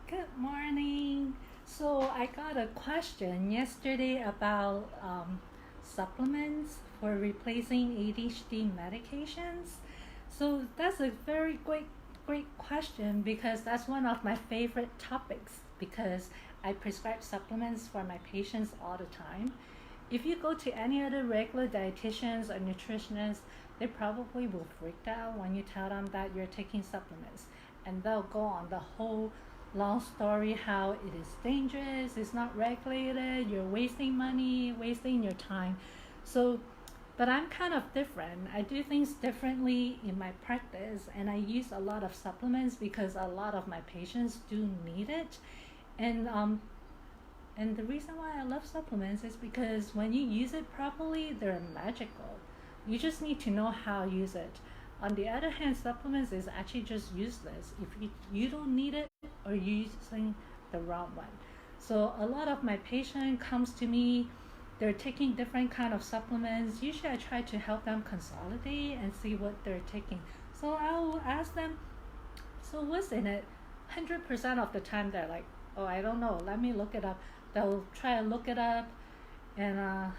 Good morning. So I got a question yesterday about supplements for replacing ADHD medications. So that's a very great question because that's one of my favorite topics because I prescribe supplements for my patients all the time. If you go to any other regular dietitians or nutritionists, they probably will freak out when you tell them that you're taking supplements. And they'll go on the whole long story how it is dangerous, it's not regulated, you're wasting money, wasting your time. So, but I'm kind of different. I do things differently in my practice, and I use a lot of supplements because a lot of my patients do need it. And the reason why I love supplements is because when you use it properly, they're magical. You just need to know how to use it. On the other hand, supplements is actually just useless if you don't need it or you're using the wrong one. So a lot of my patient comes to me, they're taking different kind of supplements. Usually I try to help them consolidate and see what they're taking. So I'll ask them, so what's in it? 100% of the time they're like, oh, I don't know, let me look it up. They'll try to look it up, and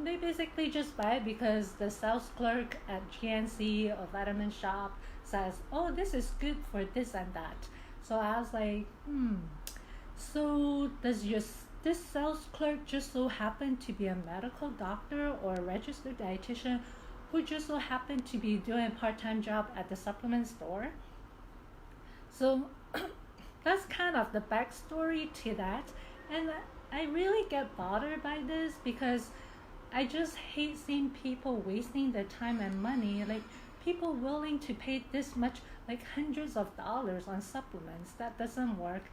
they basically just buy it because the sales clerk at GNC or vitamin shop says, oh, this is good for this and that. So I was like, so does this sales clerk just so happen to be a medical doctor or a registered dietitian who just so happen to be doing a part-time job at the supplement store? So that's kind of the backstory to that. And I really get bothered by this because I just hate seeing people wasting their time and money. Like people willing to pay this much, like hundreds of dollars on supplements. That doesn't work.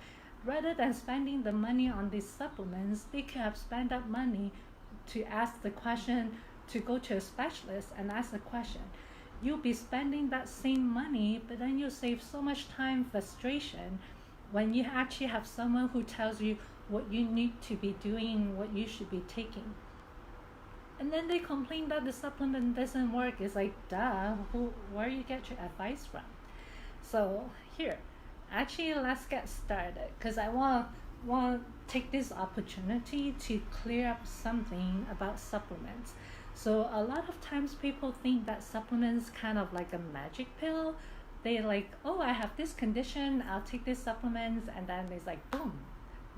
Rather than spending the money on these supplements, they could have spent that money to ask the question, to go to a specialist and ask the question. You'll be spending that same money, but then you'll save so much time, frustration, when you actually have someone who tells you what you need to be doing, what you should be taking. And then they complain that the supplement doesn't work. It's like, duh, where you get your advice from? So here, actually let's get started because I want to take this opportunity to clear up something about supplements. So a lot of times people think that supplements kind of like a magic pill. They like, oh, I have this condition, I'll take this supplements, and then it's like, boom,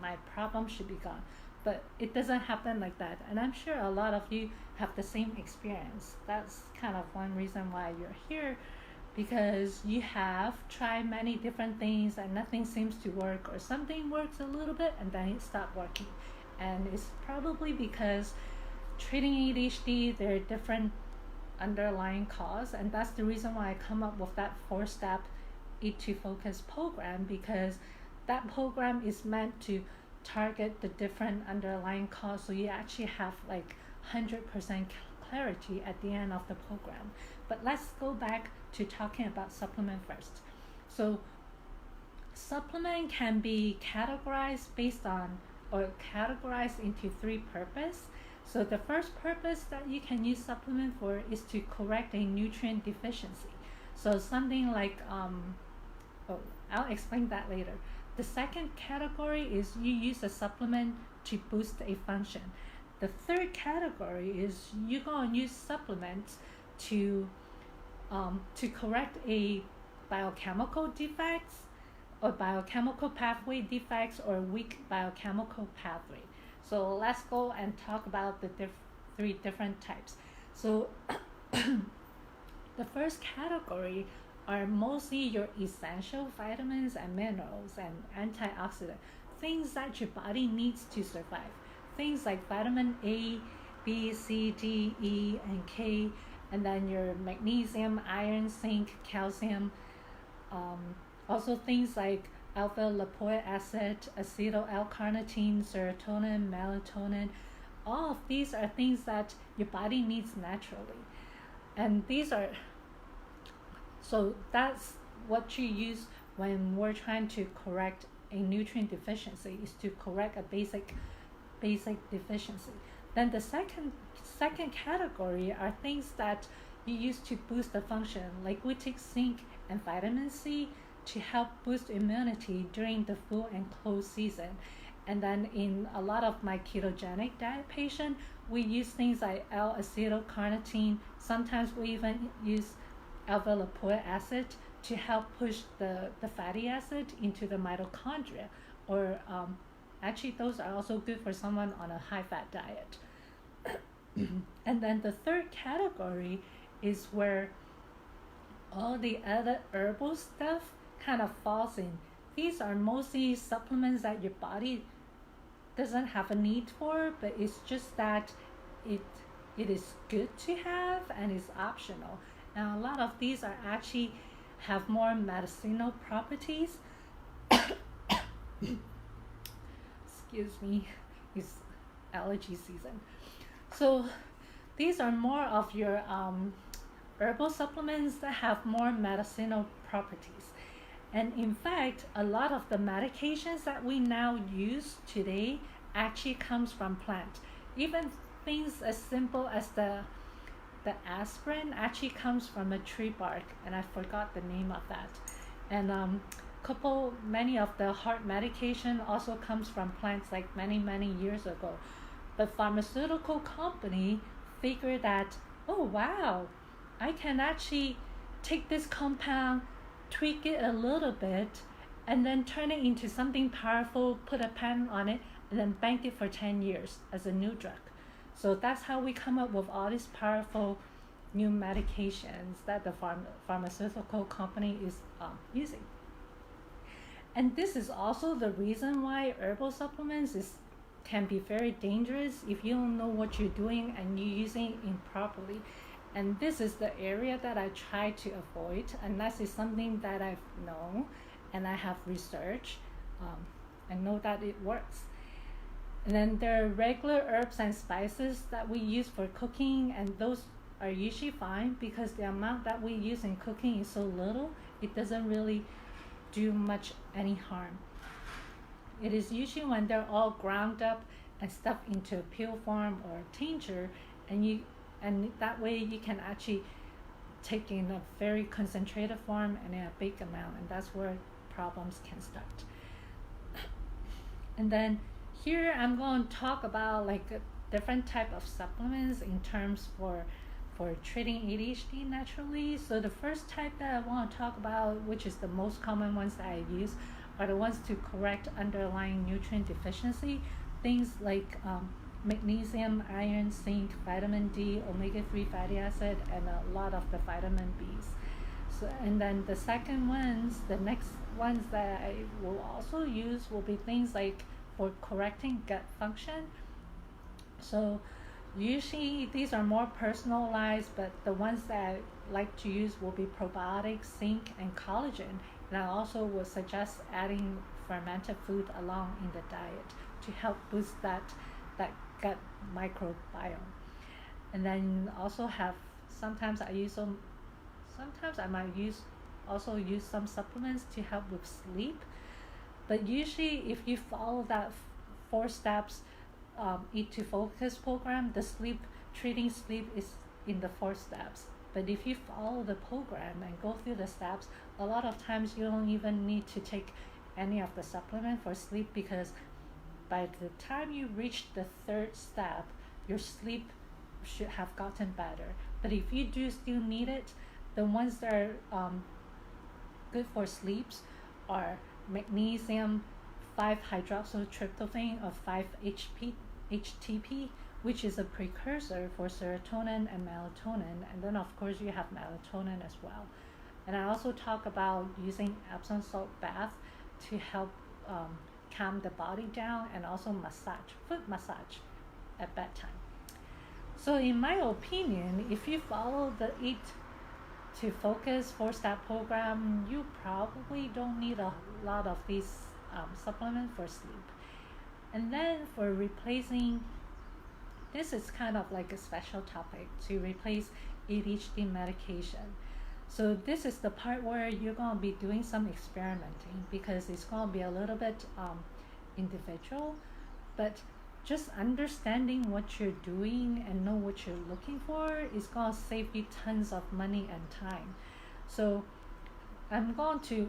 my problem should be gone. But it doesn't happen like that. And I'm sure a lot of you have the same experience. That's kind of one reason why you're here, because you have tried many different things and nothing seems to work, or something works a little bit and then it stopped working. And it's probably because treating ADHD, there are different underlying cause, and that's the reason why I come up with that 4-step Eat to Focus program, because that program is meant to target the different underlying cause, so you actually have like 100% clarity at the end of the program. But let's go back to talking about supplement first. So supplement can be categorized based on, or categorized into 3 purposes. So the first purpose that you can use supplement for is to correct a nutrient deficiency. So something like, I'll explain that later. The second category is you use a supplement to boost a function. The third category is you're going to use supplements to correct a biochemical defects or biochemical pathway defects or weak biochemical pathway. So let's go and talk about the 3 different types. So the first category are mostly your essential vitamins and minerals and antioxidants, things that your body needs to survive. Things like vitamin A, B, C, D, E, and K, and then your magnesium, iron, zinc, calcium. Also things like alpha lipoic acid, acetyl L-carnitine, serotonin, melatonin. All of these are things that your body needs naturally. And so that's what you use when we're trying to correct a nutrient deficiency, is to correct a basic deficiency. Then the second category are things that you use to boost the function, like we take zinc and vitamin C to help boost immunity during the flu and cold season. And then in a lot of my ketogenic diet patients, we use things like L-acetylcarnitine. Sometimes we even use alpha lipoic acid to help push the fatty acid into the mitochondria. Or actually, those are also good for someone on a high-fat diet. And then the third category is where all the other herbal stuff kind of falls in. These are mostly supplements that your body doesn't have a need for, but it's just that it is good to have and it's optional. Now a lot of these are actually have more medicinal properties. Excuse me, it's allergy season. So these are more of your herbal supplements that have more medicinal properties. And in fact, a lot of the medications that we now use today actually comes from plants. Even things as simple as the aspirin actually comes from a tree bark, and I forgot the name of that. And many of the heart medication also comes from plants like many years ago. The pharmaceutical company figured that, oh wow, I can actually take this compound, tweak it a little bit, and then turn it into something powerful, put a patent on it, and then bank it for 10 years as a new drug. So that's how we come up with all these powerful new medications that the pharmaceutical company is using. And this is also the reason why herbal supplements can be very dangerous if you don't know what you're doing and you're using it improperly. And this is the area that I try to avoid, unless it's something that I've known and I have researched and know that it works. And then there are regular herbs and spices that we use for cooking, and those are usually fine because the amount that we use in cooking is so little, it doesn't really do much any harm. It is usually when they're all ground up and stuffed into a pill form or a tincture, and that way you can actually take in a very concentrated form and in a big amount, and that's where problems can start. And then here I'm going to talk about like a different type of supplements in terms for treating ADHD naturally. So the first type that I want to talk about, which is the most common ones that I use, are the ones to correct underlying nutrient deficiency, things like magnesium, iron, zinc, vitamin D, omega-3 fatty acid, and a lot of the vitamin Bs. So, and then the next ones that I will also use will be things like for correcting gut function. So usually these are more personalized, but the ones that I like to use will be probiotics, zinc, and collagen. And I also would suggest adding fermented food along in the diet to help boost that gut microbiome. And then also sometimes I might use some supplements to help with sleep. But usually if you follow that 4 steps Eat to Focus program, the treating sleep is in the 4 steps. But if you follow the program and go through the steps, a lot of times you don't even need to take any of the supplement for sleep, because by the time you reach the 3rd step, your sleep should have gotten better. But if you do still need it, the ones that are good for sleeps are magnesium 5-hydroxytryptophan or 5-HTP, which is a precursor for serotonin and melatonin. And then of course you have melatonin as well. And I also talk about using Epsom salt bath to help calm the body down, and also foot massage at bedtime. So in my opinion, if you follow the Eat to Focus 4-step program, you probably don't need a lot of these supplements for sleep. And then for replacing, this is kind of like a special topic, to replace ADHD medication. So this is the part where you're going to be doing some experimenting, because it's going to be a little bit individual, but just understanding what you're doing and know what you're looking for is going to save you tons of money and time. So I'm going to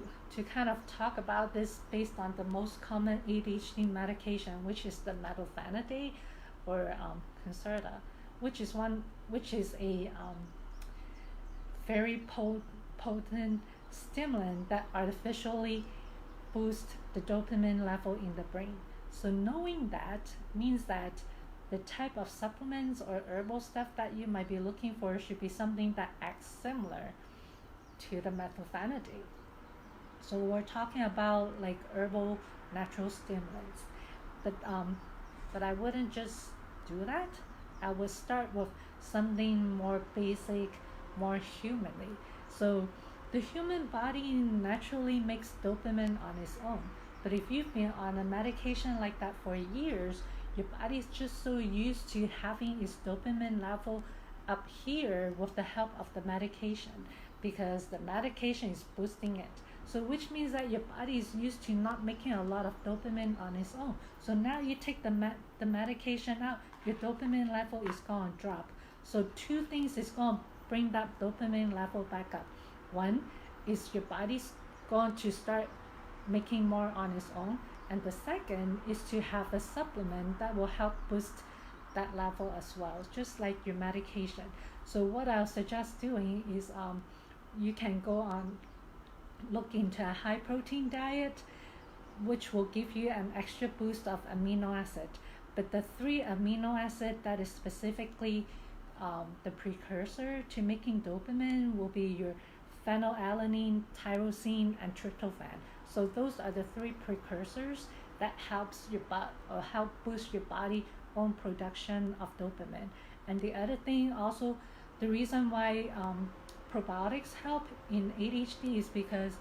kind of talk about this based on the most common ADHD medication, which is the methylphenidate or Concerta, which is a very potent stimulant that artificially boosts the dopamine level in the brain. So knowing that means that the type of supplements or herbal stuff that you might be looking for should be something that acts similar to the methylphenidate. So we're talking about like herbal natural stimulants, but I wouldn't just do that. I would start with something more basic, more humanly. So the human body naturally makes dopamine on its own, but if you've been on a medication like that for years, your body's just so used to having its dopamine level up here with the help of the medication, because the medication is boosting it. So which means that your body is used to not making a lot of dopamine on its own. So now you take the medication out, your dopamine level is going to drop. So two things is going to bring that dopamine level back up. One is your body's going to start making more on its own. And the second is to have a supplement that will help boost that level as well, just like your medication. So what I'll suggest doing is you can go on look into a high protein diet, which will give you an extra boost of amino acid. But the three amino acid that is specifically the precursor to making dopamine will be your phenylalanine, tyrosine, and tryptophan. So those are the three precursors that helps help boost your body own production of dopamine. And the other thing also, the reason why probiotics help in ADHD is because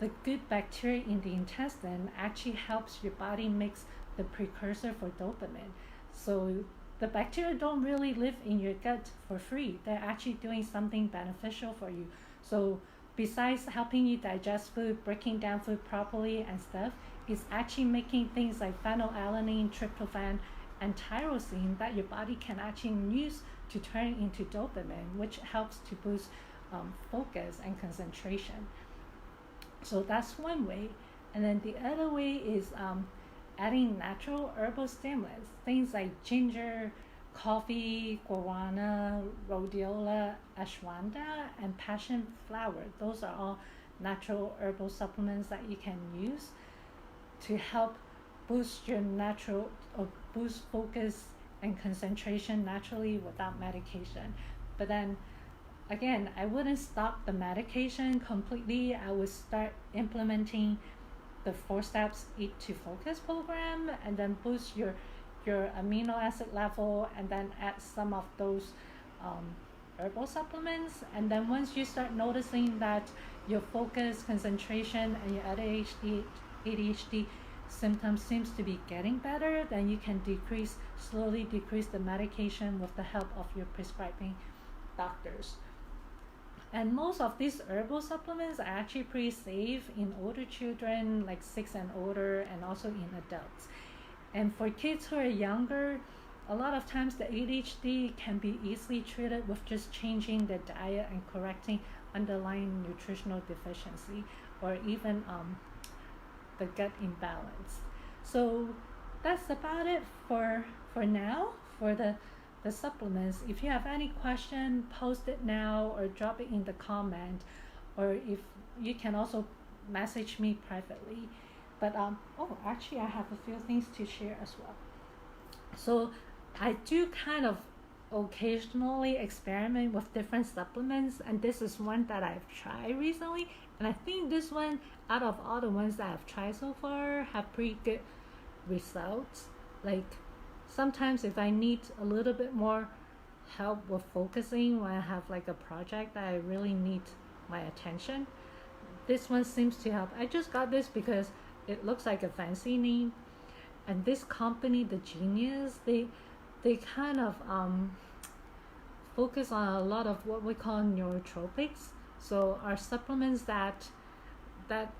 the good bacteria in the intestine actually helps your body mix the precursor for dopamine. So the bacteria don't really live in your gut for free. They're actually doing something beneficial for you. So besides helping you digest food, breaking down food properly and stuff, it's actually making things like phenylalanine, tryptophan, and tyrosine that your body can actually use to turn into dopamine, which helps to boost focus and concentration. So that's one way. And then the other way is adding natural herbal stimulants, things like ginger, coffee, guarana, rhodiola, ashwagandha, and passion flower. Those are all natural herbal supplements that you can use to help boost your natural or boost focus and concentration naturally without medication. But then again, I wouldn't stop the medication completely. I would start implementing the 4 steps Eat to Focus program, and then boost your amino acid level, and then add some of those herbal supplements. And then once you start noticing that your focus, concentration, and your ADHD symptoms seems to be getting better, then you can slowly decrease the medication with the help of your prescribing doctors. And most of these herbal supplements are actually pretty safe in older children, like 6 and older, and also in adults. And for kids who are younger, a lot of times the ADHD can be easily treated with just changing the diet and correcting underlying nutritional deficiency, or even the gut imbalance. So that's about it for now for the supplements. If you have any question, post it now or drop it in the comment, or if you can also message me privately. But actually I have a few things to share as well. So I do kind of occasionally experiment with different supplements, and this is one that I've tried recently, and I think this one, out of all the ones that I've tried so far, have pretty good results. Like sometimes if I need a little bit more help with focusing when I have like a project that I really need my attention, this one seems to help. I just got this because it looks like a fancy name, and this company, the Genius, they kind of focus on a lot of what we call neurotropics. So are supplements that that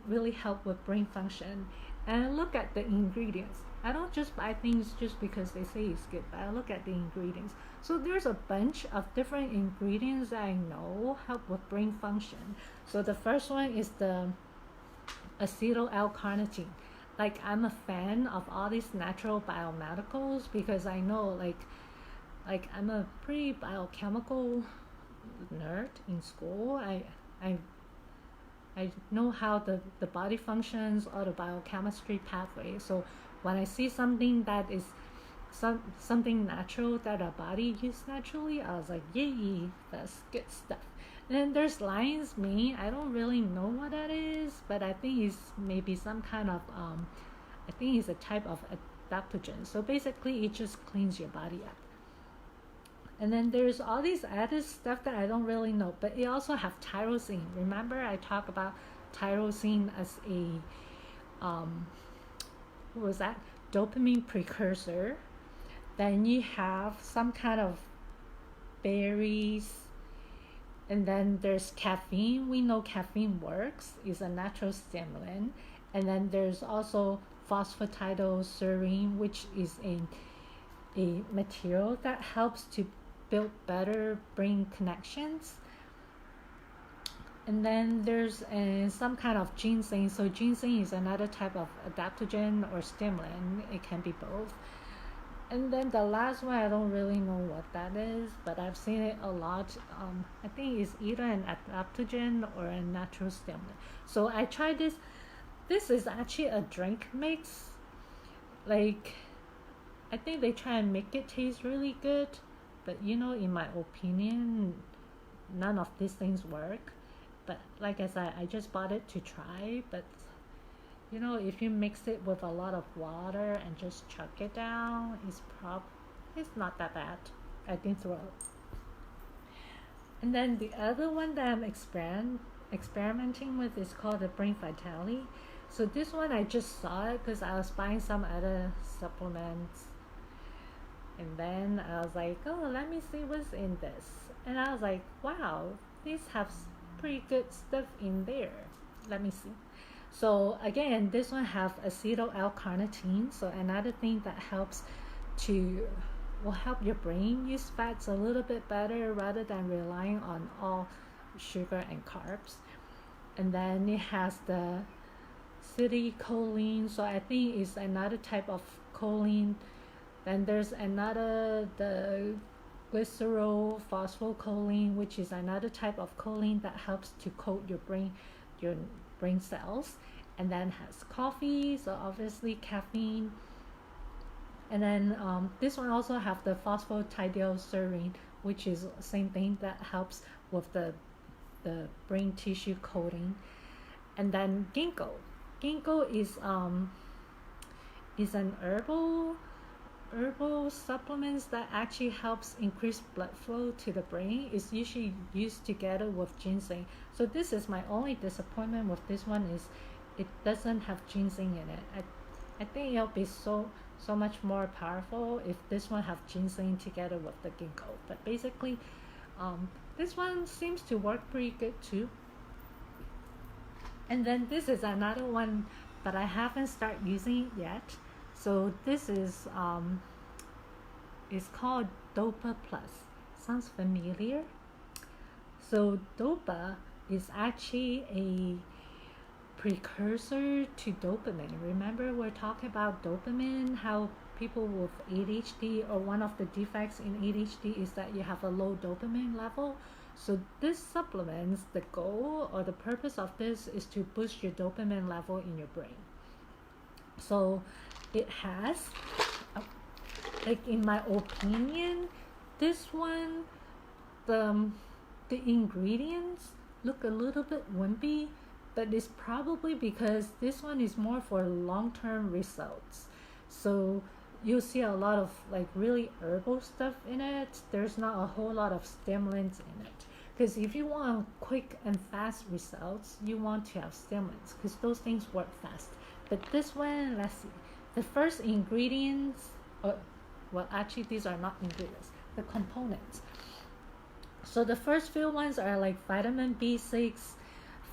really help with brain function. And I look at the ingredients. I don't just buy things just because they say it's good, but I look at the ingredients. So there's a bunch of different ingredients that I know help with brain function. So the first one is the acetyl L-carnitine. Like, I'm a fan of all these natural biomedicals because I know like I'm a pretty biochemical nerd in school. I know how the body functions or the biochemistry pathway. So when I see something that is something natural that our body uses naturally, I was like, yay, that's good stuff. And then there's lion's mane. I don't really know what that is, but I think it's maybe some kind of I think it's a type of adaptogen. So basically it just cleans your body up. And then there's all these added stuff that I don't really know, but it also have tyrosine. Remember I talked about tyrosine as a what was that? Dopamine precursor. Then you have some kind of berries, and then there's caffeine. We know caffeine works, is a natural stimulant. And then there's also phosphatidylserine, which is a material that helps to build better brain connections. And then there's some kind of ginseng. So ginseng is another type of adaptogen or stimulant. It can be both. And then the last one, I don't really know what that is, but I've seen it a lot. I think it's either an adaptogen or a natural stimulant. So I tried this. This is actually a drink mix. Like, I think they try and make it taste really good, but in my opinion, none of these things work. But like I said, I just bought it to try. But if you mix it with a lot of water and just chuck it down, it's not that bad. I didn't throw it. And then the other one that I'm experimenting with is called the Brain Vitality. So this one I just saw it because I was buying some other supplements, and then I was like, oh, let me see what's in this. And I was like, wow, these have pretty good stuff in there. Let me see. So again, this one have acetyl L-carnitine. So another thing that will help your brain use fats a little bit better rather than relying on all sugar and carbs. And then it has the acetylcholine. So I think it's another type of choline. Then there's the glycerol phosphocholine, which is another type of choline that helps to coat your brain cells. And then has coffee, so obviously caffeine. And then this one also have the phosphatidylserine, which is the same thing that helps with the brain tissue coating. And then ginkgo. Ginkgo is an herbal supplements that actually helps increase blood flow to the brain. Is usually used together with ginseng. So this is my only disappointment with this one is it doesn't have ginseng in it. I think it'll be so much more powerful if this one have ginseng together with the ginkgo. But basically, this one seems to work pretty good too. And then this is another one, but I haven't started using it yet. So this is it's called Dopa Plus. Sounds familiar? So Dopa is actually a precursor to dopamine. Remember we're talking about dopamine, how people with ADHD, or one of the defects in ADHD is that you have a low dopamine level. So this supplements, the goal or the purpose of this is to boost your dopamine level in your brain. So it has, like in my opinion, this one, the ingredients look a little bit wimpy, but it's probably because this one is more for long-term results. So you'll see a lot of like really herbal stuff in it. There's not a whole lot of stimulants in it. Because if you want quick and fast results, you want to have stimulants because those things work fast. But this one, let's see. The first ingredients, well, actually, these are not ingredients, the components. So the first few ones are like vitamin B6,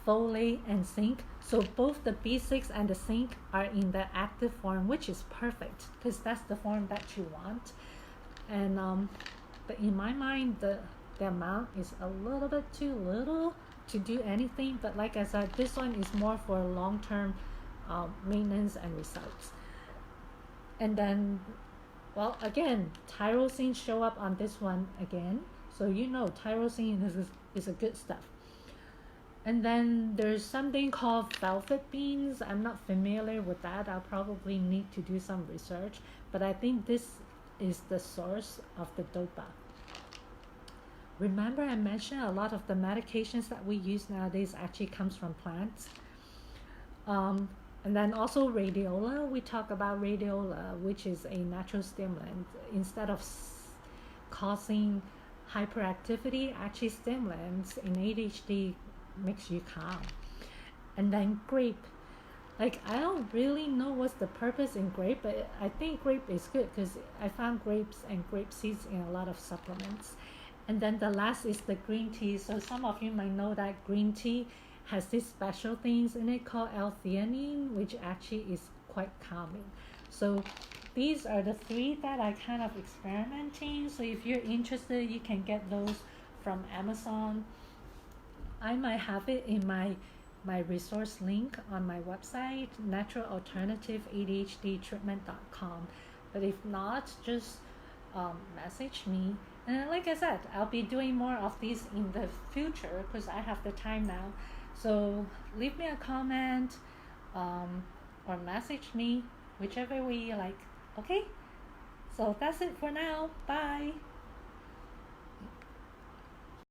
folate, and zinc. So both the B6 and the zinc are in the active form, which is perfect because that's the form that you want. And but in my mind, the amount is a little bit too little to do anything. But like I said, this one is more for long-term maintenance and results. And then, well, again, tyrosine show up on this one again. So tyrosine is a good stuff. And then there's something called velvet beans. I'm not familiar with that. I'll probably need to do some research. But I think this is the source of the dopa. Remember I mentioned a lot of the medications that we use nowadays actually comes from plants. And then also rhodiola. We talk about rhodiola, which is a natural stimulant. Instead of causing hyperactivity, actually stimulants in ADHD makes you calm. And then grape. Like, I don't really know what's the purpose in grape, but I think grape is good because I found grapes and grape seeds in a lot of supplements. And then the last is the green tea. So some of you might know that green tea has these special things in it called L-theanine, which actually is quite calming. So these are the 3 that I kind of experimenting. So if you're interested, you can get those from Amazon. I might have it in my resource link on my website, naturalalternativeadhdtreatment.com. But if not, just message me. And like I said, I'll be doing more of these in the future because I have the time now. So leave me a comment or message me, whichever way you like. Okay? So that's it for now. Bye.